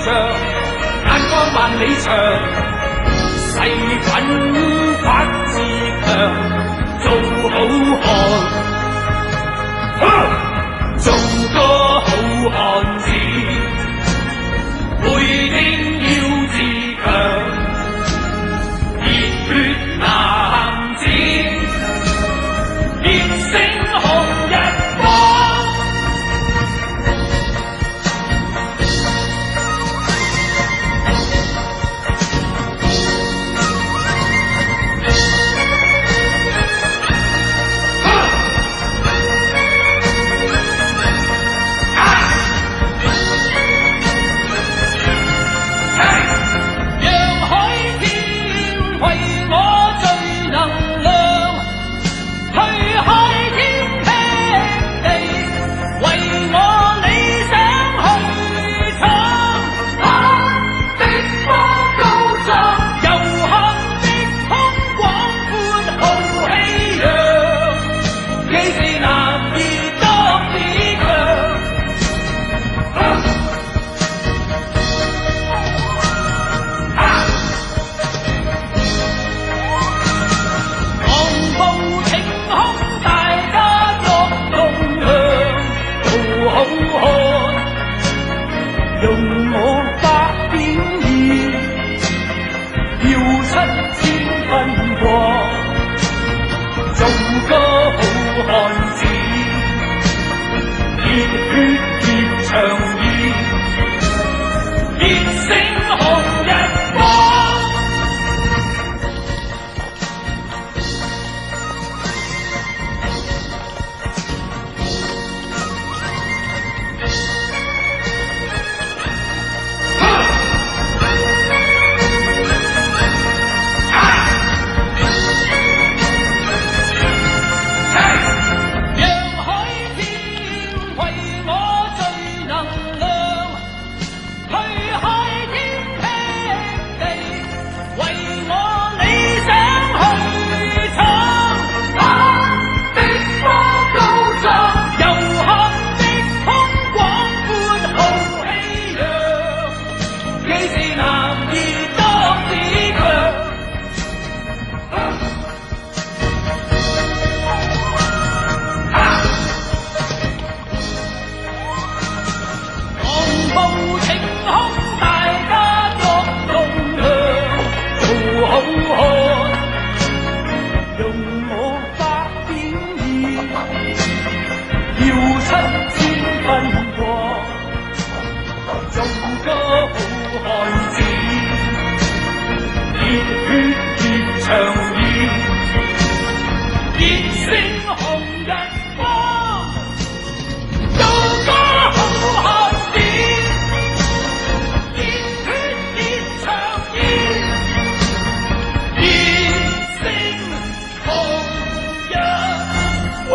像，眼光萬里長，誓奮發自強，做好漢，做個好漢子，背經要自強，熱血男子，熱星紅日光。用我百點意，要7000分過，做個好漢子，熱血熱腸意，熱星紅日光。做個好漢子，熱血熱腸意，熱星紅日光。做個好漢子，熱血熱腸意，熱星紅日光。